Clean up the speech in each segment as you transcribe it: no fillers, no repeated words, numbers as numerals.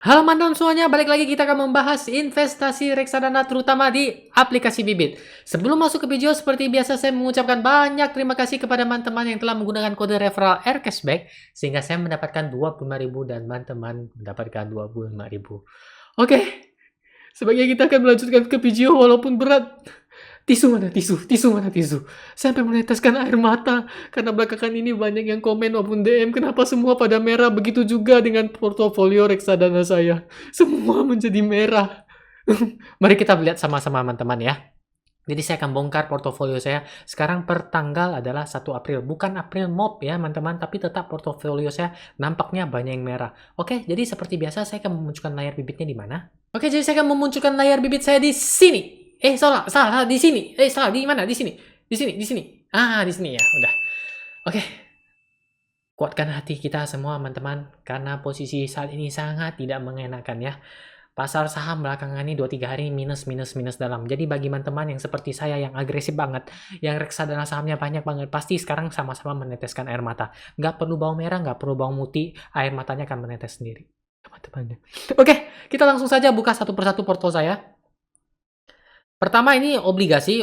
Halo teman-teman semuanya, balik lagi kita akan membahas investasi reksadana terutama di aplikasi Bibit. Sebelum masuk ke video, seperti biasa saya mengucapkan banyak terima kasih kepada teman-teman yang telah menggunakan kode referral Air Cashback sehingga saya mendapatkan 25.000 dan teman-teman mendapatkan 25.000. Oke, sebaiknya kita akan melanjutkan ke video walaupun berat. Tisu mana tisu? Tisu mana tisu? Saya sampai meneteskan air mata karena belakangan ini banyak yang komen maupun DM kenapa semua pada merah. Begitu juga dengan portofolio reksadana saya. Semua menjadi merah. Mari kita lihat sama-sama teman-teman ya. Jadi saya akan bongkar portofolio saya. Sekarang per tanggal adalah 1 April. Bukan April Mop ya teman-teman, tapi tetap portofolio saya nampaknya banyak yang merah. Oke, jadi seperti biasa saya akan memunculkan layar bibitnya di mana? Oke, jadi saya akan memunculkan layar bibit saya di sini. Salah, di sini. Salah, di mana? Di sini. Di sini, di sini. Di sini ya, udah. Oke. Kuatkan hati kita semua, teman-teman, karena posisi saat ini sangat tidak mengenakan ya. Pasar saham belakangan ini 2-3 hari minus dalam. Jadi bagi teman-teman yang seperti saya yang agresif banget, yang reksadana sahamnya banyak banget, pasti sekarang sama-sama meneteskan air mata. Nggak perlu bawang merah, nggak perlu bawang putih, air matanya akan menetes sendiri. Teman-teman. Oke, kita langsung saja buka satu persatu porto saya. Pertama ini obligasi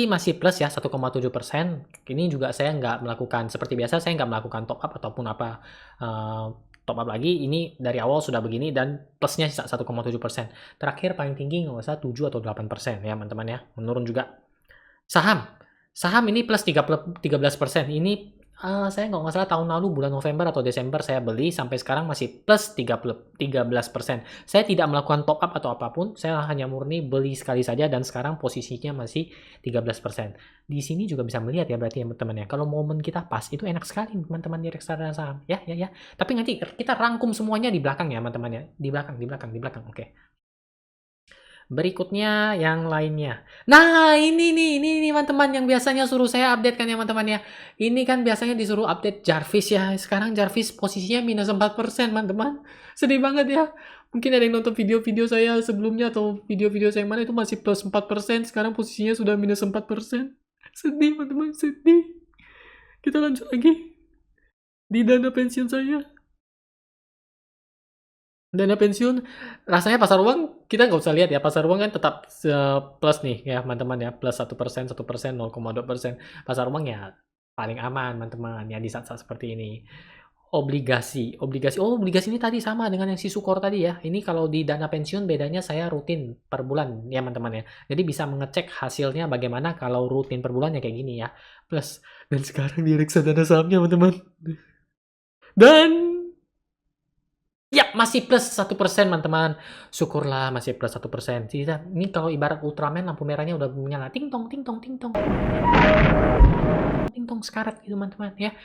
masih plus ya 1,7%. Ini juga saya nggak melakukan seperti biasa, saya nggak melakukan top up ataupun apa top up lagi. Ini dari awal sudah begini dan plusnya 1,7%. Terakhir paling tinggi nggak usah 7 atau 8% ya teman-teman ya. Menurun juga. Saham ini plus 13%. Ini saya nggak salah tahun lalu bulan November atau Desember saya beli sampai sekarang masih plus 13%. Saya tidak melakukan top up atau apapun, saya hanya murni beli sekali saja dan sekarang posisinya masih 13%. Di sini juga bisa melihat ya berarti ya teman-teman ya. Kalau momen kita pas itu enak sekali teman-teman di reksadana saham. Ya. Tapi nanti kita rangkum semuanya di belakang ya teman-teman ya. Di belakang. Oke. Berikutnya yang lainnya. Nah, ini nih teman-teman yang biasanya suruh saya update kan ya teman-teman ya. Ini kan biasanya disuruh update Jarvis ya. Sekarang Jarvis posisinya minus 4% teman-teman. Sedih banget ya. Mungkin ada yang nonton video-video saya sebelumnya atau video-video saya mana itu masih plus 4%. Sekarang posisinya sudah minus 4%. Sedih teman-teman, sedih. Kita lanjut lagi. Di dana pensiun saya. Dana pensiun, rasanya pasar uang kita nggak usah lihat ya, pasar uang kan tetap plus nih ya teman-teman ya, plus 1%, 0,2%. Pasar uang ya paling aman teman-teman ya di saat-saat seperti ini. Obligasi, obligasi ini tadi sama dengan yang si Sukor tadi ya. Ini kalau di dana pensiun bedanya saya rutin per bulan ya teman-teman ya. Jadi bisa mengecek hasilnya bagaimana kalau rutin per bulan ya kayak gini ya. Plus, dan sekarang di reksadana sahamnya teman-teman. Dan ya, masih plus 1% teman-teman. Syukurlah masih plus 1%. Ini kalau ibarat Ultraman lampu merahnya udah menyala. Ting tong, ting tong, ting tong. Ting tong sekarat gitu teman-teman ya.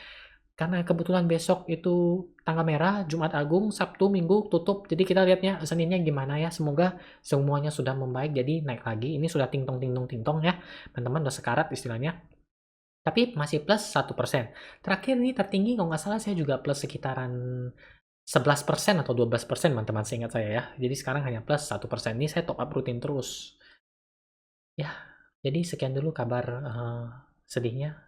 Karena kebetulan besok itu tanggal merah, Jumat Agung, Sabtu, Minggu tutup. Jadi kita lihatnya Seninnya gimana ya. Semoga semuanya sudah membaik jadi naik lagi. Ini sudah ting tong, ting tong, ting tong ya. Teman-teman udah sekarat istilahnya. Tapi masih plus 1%. Terakhir ini tertinggi kalau nggak salah saya juga plus sekitaran 11% atau 12% teman-teman seingat saya ya. Jadi sekarang hanya plus 1%. Ini saya top up rutin terus. Ya, jadi sekian dulu kabar sedihnya.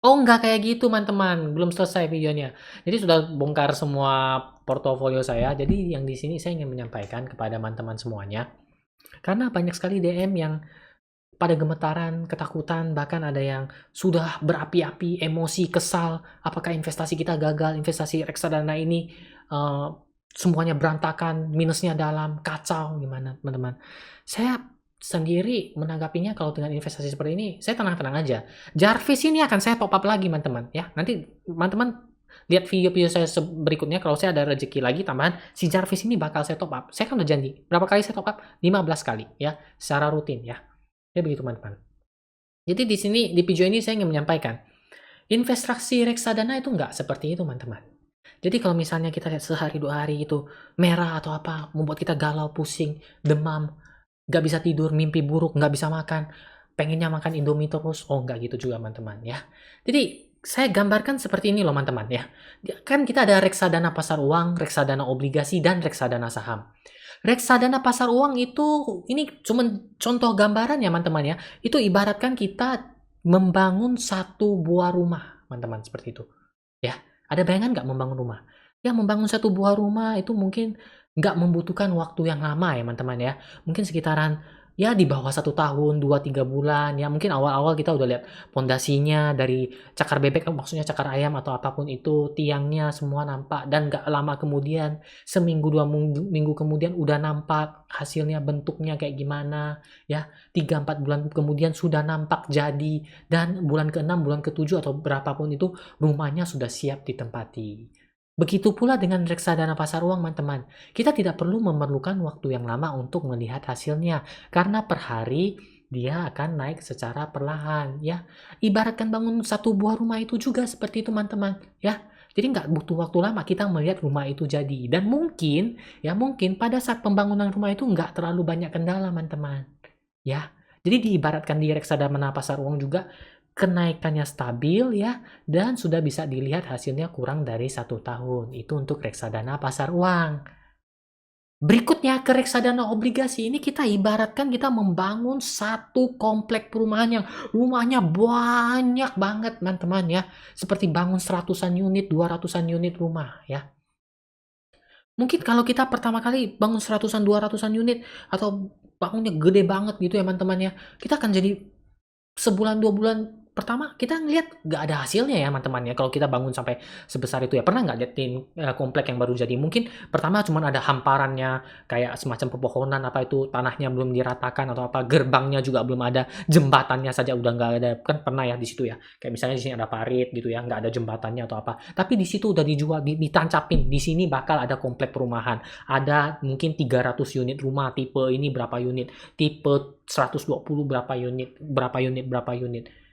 Oh, nggak kayak gitu teman-teman. Belum selesai videonya. Jadi sudah bongkar semua portofolio saya. Jadi yang di sini saya ingin menyampaikan kepada teman-teman semuanya. Karena banyak sekali DM yang pada gemetaran, ketakutan, bahkan ada yang sudah berapi-api, emosi, kesal, apakah investasi kita gagal, investasi reksadana ini semuanya berantakan, minusnya dalam, kacau, gimana teman-teman. Saya sendiri menanggapinya kalau dengan investasi seperti ini, saya tenang-tenang aja. Jarvis ini akan saya top up lagi teman-teman ya. Nanti teman-teman lihat video-video saya berikutnya kalau saya ada rezeki lagi tambahan, si Jarvis ini bakal saya top up. Saya kan udah janji, berapa kali saya top up? 15 kali ya, secara rutin ya. Ya begitu teman-teman. Jadi di sini di video ini saya ingin menyampaikan investasi reksadana itu nggak seperti itu teman-teman. Jadi kalau misalnya kita lihat sehari 2 hari itu merah atau apa membuat kita galau, pusing, demam, nggak bisa tidur, mimpi buruk, nggak bisa makan, pengennya makan Indomie terus, oh nggak gitu juga teman-teman ya. Jadi saya gambarkan seperti ini loh teman-teman ya. Kan kita ada reksadana pasar uang, reksadana obligasi, dan reksadana saham. Reksadana pasar uang itu, ini cuma contoh gambaran ya teman-teman ya. Itu ibaratkan kita membangun satu buah rumah, teman-teman, seperti itu. Ya, ada bayangan nggak membangun rumah? Ya, membangun satu buah rumah itu mungkin nggak membutuhkan waktu yang lama ya teman-teman ya. Mungkin sekitaran ya di bawah 1 tahun, 2-3 bulan ya. Mungkin awal-awal kita udah lihat pondasinya dari cakar bebek, maksudnya cakar ayam atau apapun itu, tiangnya semua nampak dan nggak lama kemudian, seminggu 2 minggu kemudian udah nampak hasilnya bentuknya kayak gimana ya. 3-4 bulan kemudian sudah nampak jadi dan bulan ke-6, bulan ke-7 atau berapapun itu rumahnya sudah siap ditempati. Begitu pula dengan reksadana pasar uang, teman-teman. Kita tidak perlu memerlukan waktu yang lama untuk melihat hasilnya, karena per hari dia akan naik secara perlahan, ya. Ibaratkan bangun satu buah rumah itu juga seperti itu, teman-teman, ya. Jadi nggak butuh waktu lama kita melihat rumah itu jadi. Dan mungkin, ya mungkin pada saat pembangunan rumah itu nggak terlalu banyak kendala, teman-teman, ya. Jadi diibaratkan di reksadana pasar uang juga kenaikannya stabil ya, dan sudah bisa dilihat hasilnya kurang dari 1 tahun. Itu untuk reksadana pasar uang. Berikutnya ke reksadana obligasi, ini kita ibaratkan kita membangun satu komplek perumahan yang rumahnya banyak banget teman-teman ya. Seperti bangun 100-an unit, 200-an unit rumah ya. Mungkin kalau kita pertama kali bangun 100-an, 200-an unit atau bangunnya gede banget gitu ya teman-teman ya, kita akan jadi sebulan 2 bulan pertama kita ngelihat nggak ada hasilnya ya teman-teman ya, kalau kita bangun sampai sebesar itu ya. Pernah nggak liatin komplek yang baru jadi? Mungkin pertama cuman ada hamparannya, kayak semacam pepohonan, apa itu, tanahnya belum diratakan atau apa, gerbangnya juga belum ada, jembatannya saja udah nggak ada. Kan pernah ya di situ ya, kayak misalnya di sini ada parit gitu ya, nggak ada jembatannya atau apa. Tapi di situ udah dijual, ditancapin, di sini bakal ada komplek perumahan. Ada mungkin 300 unit rumah, tipe ini berapa unit, tipe 120 berapa unit, berapa unit, berapa unit.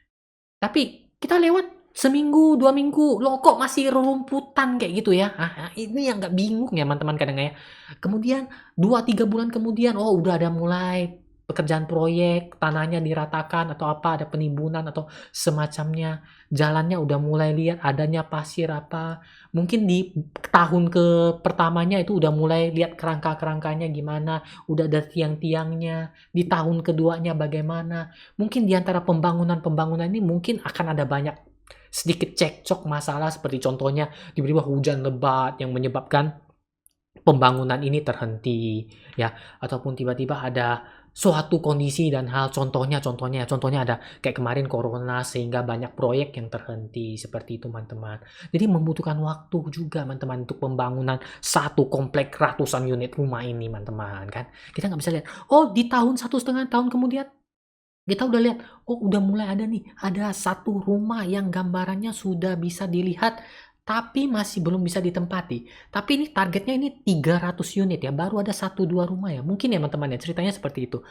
Tapi kita lewat seminggu, 2 minggu, loh kok masih rerumputan kayak gitu ya? Ini yang nggak bingung ya teman-teman kadang ya. Kemudian 2-3 bulan kemudian, oh udah ada mulai pekerjaan proyek, tanahnya diratakan atau apa, ada penimbunan atau semacamnya. Jalannya udah mulai lihat adanya pasir apa. Mungkin di tahun pertamanya itu udah mulai lihat kerangka-kerangkanya gimana, udah ada tiang-tiangnya. Di tahun keduanya bagaimana. Mungkin di antara pembangunan-pembangunan ini mungkin akan ada banyak sedikit cekcok masalah, seperti contohnya tiba-tiba hujan lebat yang menyebabkan pembangunan ini terhenti ya, ataupun tiba-tiba ada suatu kondisi dan hal, contohnya ada kayak kemarin corona sehingga banyak proyek yang terhenti seperti itu teman-teman. Jadi membutuhkan waktu juga teman-teman untuk pembangunan satu komplek ratusan unit rumah ini teman-teman kan. Kita nggak bisa lihat, oh di tahun 1,5 tahun kemudian kita udah lihat, oh udah mulai ada nih, ada satu rumah yang gambarannya sudah bisa dilihat, tapi masih belum bisa ditempati. Tapi ini targetnya ini 300 unit ya, baru ada 1-2 rumah ya. Mungkin ya teman-teman ya, ceritanya seperti itu.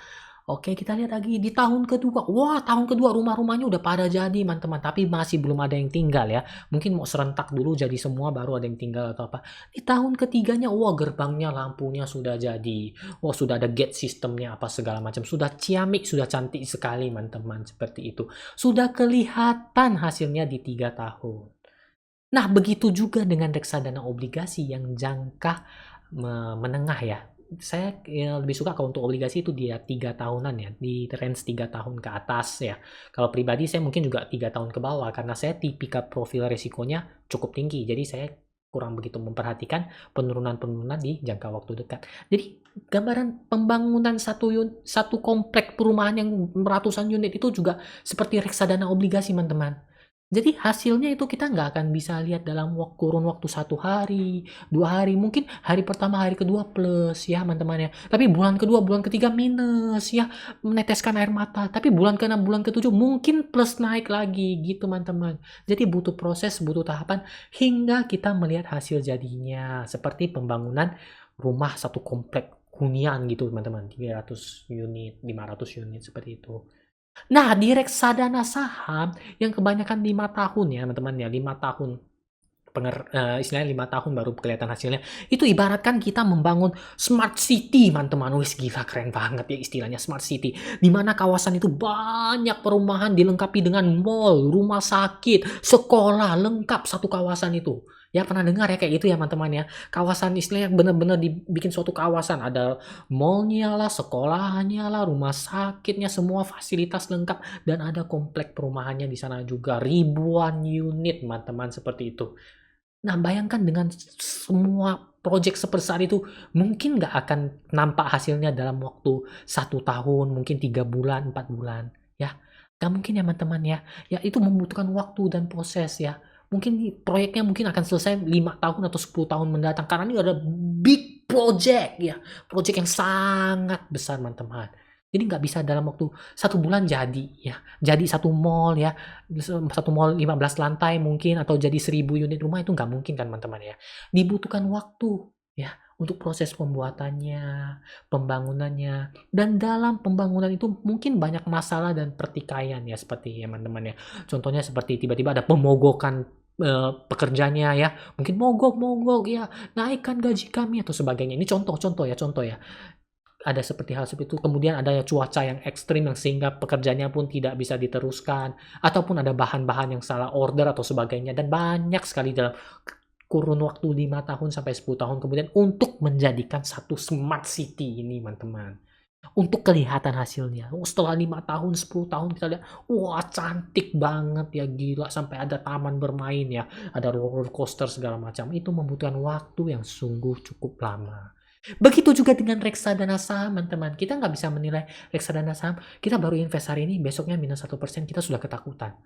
Oke, kita lihat lagi di tahun kedua. Wah, tahun kedua rumah-rumahnya udah pada jadi teman-teman, tapi masih belum ada yang tinggal ya. Mungkin mau serentak dulu jadi semua baru ada yang tinggal atau apa. Di tahun ketiganya, wah gerbangnya, lampunya sudah jadi. Oh, sudah ada gate sistemnya apa segala macam. Sudah ciamik, sudah cantik sekali teman-teman, seperti itu. Sudah kelihatan hasilnya di 3 tahun. Nah, begitu juga dengan reksadana obligasi yang jangka menengah ya. Saya lebih suka kalau untuk obligasi itu dia 3 tahunan ya, di range 3 tahun ke atas ya. Kalau pribadi saya mungkin juga 3 tahun ke bawah, karena saya tipikal profil resikonya cukup tinggi. Jadi saya kurang begitu memperhatikan penurunan-penurunan di jangka waktu dekat. Jadi gambaran pembangunan satu komplek perumahan yang ratusan unit itu juga seperti reksadana obligasi teman-teman. Jadi hasilnya itu kita nggak akan bisa lihat dalam kurun waktu 1 hari, 2 hari, mungkin hari pertama, hari kedua plus ya teman-teman ya. Tapi bulan kedua, bulan ketiga minus ya, meneteskan air mata. Tapi bulan ke-6, bulan ke-7 mungkin plus naik lagi gitu teman-teman. Jadi butuh proses, butuh tahapan hingga kita melihat hasil jadinya. Seperti pembangunan rumah satu komplek hunian gitu teman-teman, 300 unit, 500 unit seperti itu. Nah, di reksadana saham yang kebanyakan 5 tahun ya teman-teman ya, 5 tahun istilahnya 5 tahun baru kelihatan hasilnya. Itu ibaratkan kita membangun smart city teman-teman. Wis gila, keren banget ya istilahnya smart city. Di mana kawasan itu banyak perumahan dilengkapi dengan mall, rumah sakit, sekolah, lengkap satu kawasan itu. Ya pernah dengar ya kayak gitu ya teman-teman ya. Kawasan istilahnya benar-benar dibikin suatu kawasan, ada mallnya lah, sekolahnya lah, rumah sakitnya, semua fasilitas lengkap, dan ada komplek perumahannya di sana juga, ribuan unit teman-teman, seperti itu. Nah, bayangkan dengan semua project sebesar itu mungkin nggak akan nampak hasilnya dalam waktu 1 tahun, mungkin 3 bulan, 4 bulan, ya. Nggak mungkin ya teman-teman ya. Ya itu membutuhkan waktu dan proses ya. Mungkin proyeknya mungkin akan selesai 5 tahun atau 10 tahun mendatang karena ini ada big project ya. Project yang sangat besar teman-teman. Jadi nggak bisa dalam waktu 1 bulan jadi ya. Jadi satu mall ya. Satu mall 15 lantai mungkin atau jadi 1000 unit rumah itu nggak mungkin kan teman-teman ya. Dibutuhkan waktu ya untuk proses pembuatannya, pembangunannya, dan dalam pembangunan itu mungkin banyak masalah dan pertikaian ya seperti ya teman-teman ya. Contohnya seperti tiba-tiba ada pemogokan pekerjanya ya, mungkin mogok ya, naikkan gaji kami atau sebagainya. Ini contoh ya. Ada seperti hal seperti itu, kemudian ada cuaca yang ekstrim yang sehingga pekerjaannya pun tidak bisa diteruskan, ataupun ada bahan-bahan yang salah order atau sebagainya, dan banyak sekali dalam kurun waktu 5 tahun sampai 10 tahun kemudian untuk menjadikan satu smart city ini teman-teman. Untuk kelihatan hasilnya. Setelah 5 tahun, 10 tahun kita lihat, wah cantik banget ya, gila sampai ada taman bermain ya, ada roller coaster segala macam. Itu membutuhkan waktu yang sungguh cukup lama. Begitu juga dengan reksadana saham, teman-teman. Kita nggak bisa menilai reksadana saham. Kita baru invest hari ini, besoknya minus 1%, kita sudah ketakutan.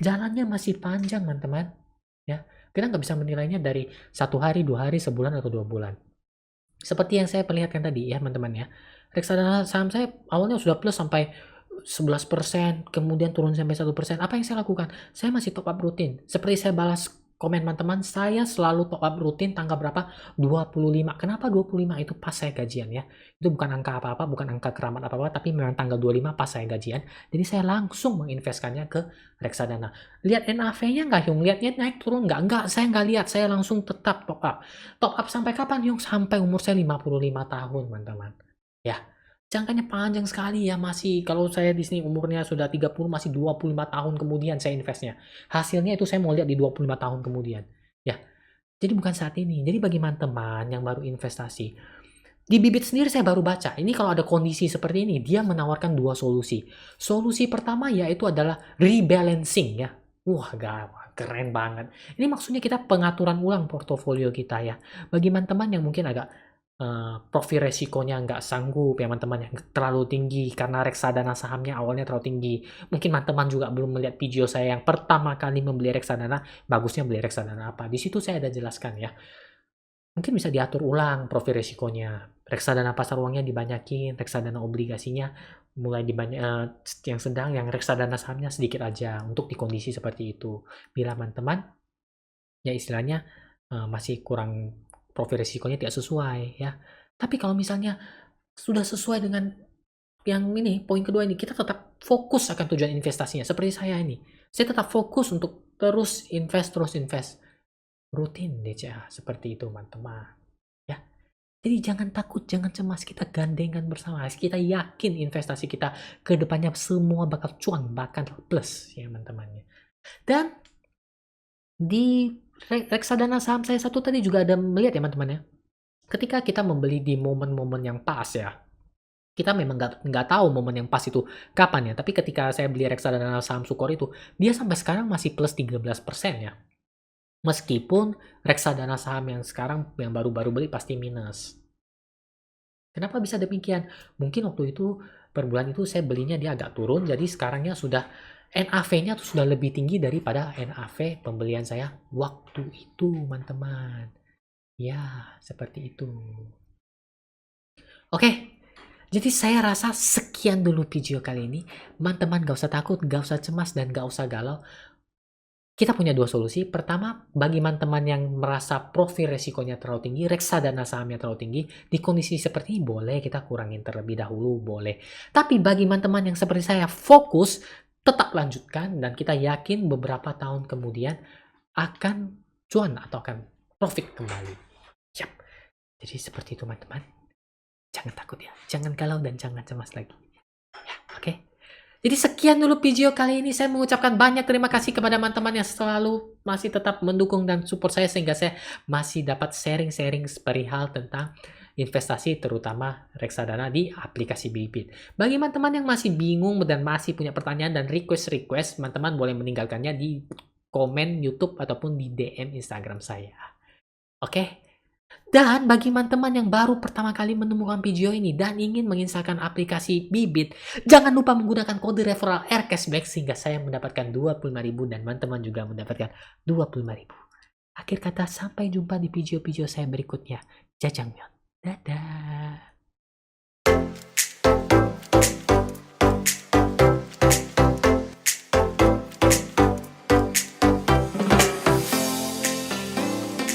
Jalannya masih panjang, teman-teman. Ya, kita nggak bisa menilainya dari 1 hari, 2 hari, sebulan, atau 2 bulan. Seperti yang saya perlihatkan tadi ya, teman-teman ya. Reksadana saham saya awalnya sudah plus sampai 11%, kemudian turun sampai 1%. Apa yang saya lakukan? Saya masih top up rutin. Seperti saya balas komen teman-teman, saya selalu top up rutin tanggal berapa? 25. Kenapa 25? Itu pas saya gajian ya. Itu bukan angka apa-apa, bukan angka keramat apa-apa, tapi memang tanggal 25 pas saya gajian. Jadi saya langsung menginvestkannya ke reksadana. Lihat NAV-nya nggak, Hyung? Lihatnya naik turun nggak? Nggak, saya nggak lihat. Saya langsung tetap top up. Top up sampai kapan, Hyung? Sampai umur saya 55 tahun, teman-teman. Ya. Jangkanya panjang sekali ya, masih kalau saya di sini umurnya sudah 30, masih 25 tahun kemudian saya investnya. Hasilnya itu saya mau lihat di 25 tahun kemudian. Ya. Jadi bukan saat ini. Jadi bagi teman-teman yang baru investasi, di Bibit sendiri saya baru baca. Ini kalau ada kondisi seperti ini, dia menawarkan 2 solusi. Solusi pertama yaitu adalah rebalancing ya. Wah, gawat, keren banget. Ini maksudnya kita pengaturan ulang portofolio kita ya. Bagi teman-teman yang mungkin agak profil resikonya nggak sanggup ya teman-teman, yang terlalu tinggi karena reksadana sahamnya awalnya terlalu tinggi. Mungkin teman-teman juga belum melihat video saya yang pertama kali membeli reksadana, bagusnya beli reksadana apa. Di situ saya ada jelaskan ya. Mungkin bisa diatur ulang profil resikonya. Reksadana pasar uangnya dibanyakin, reksadana obligasinya mulai yang sedang, yang reksadana sahamnya sedikit aja untuk di kondisi seperti itu. Bila teman-teman ya istilahnya masih kurang, profil risikonya tidak sesuai ya. Tapi kalau misalnya sudah sesuai dengan yang ini, poin kedua ini, kita tetap fokus akan tujuan investasinya. Seperti saya ini, saya tetap fokus untuk terus invest. Rutin DCA seperti itu teman-teman. Ya. Jadi jangan takut, jangan cemas, kita gandengan bersama. Kita yakin investasi kita ke depannya semua bakal cuan, bahkan plus ya teman-teman. Dan di reksadana saham saya satu tadi juga ada melihat ya teman-teman ya. Ketika kita membeli di momen-momen yang pas ya, kita memang nggak tahu momen yang pas itu kapan ya. Tapi ketika saya beli reksadana saham Sukor itu, dia sampai sekarang masih plus 13% ya. Meskipun reksadana saham yang sekarang yang baru-baru beli pasti minus. Kenapa bisa demikian? Mungkin waktu itu per bulan itu saya belinya dia agak turun, jadi sekarangnya sudah NAV-nya tuh sudah lebih tinggi daripada NAV pembelian saya waktu itu, teman-teman. Ya, seperti itu. Oke, jadi saya rasa sekian dulu video kali ini. Teman-teman gak usah takut, gak usah cemas, dan gak usah galau. Kita punya 2 solusi. Pertama, bagi teman-teman yang merasa profil resikonya terlalu tinggi, reksadana sahamnya terlalu tinggi, di kondisi seperti ini boleh kita kurangin terlebih dahulu, boleh. Tapi bagi teman-teman yang seperti saya fokus, tetap lanjutkan, dan kita yakin beberapa tahun kemudian akan cuan atau akan profit kembali. Yap. Jadi seperti itu teman-teman. Jangan takut ya, jangan galau dan jangan cemas lagi. Ya, oke. Jadi sekian dulu video kali ini. Saya mengucapkan banyak terima kasih kepada teman-teman yang selalu masih tetap mendukung dan support saya sehingga saya masih dapat sharing-sharing perihal tentang investasi, terutama reksadana di aplikasi Bibit. Bagi teman-teman yang masih bingung dan masih punya pertanyaan dan request, teman-teman boleh meninggalkannya di komen YouTube ataupun di DM Instagram saya. Oke? Dan bagi teman-teman yang baru pertama kali menemukan video ini dan ingin menginstalkan aplikasi Bibit, jangan lupa menggunakan kode referral Aircashback sehingga saya mendapatkan 25.000 dan teman-teman juga mendapatkan 25.000. Akhir kata, sampai jumpa di video-video saya berikutnya. Jajangmyeon. Dadah.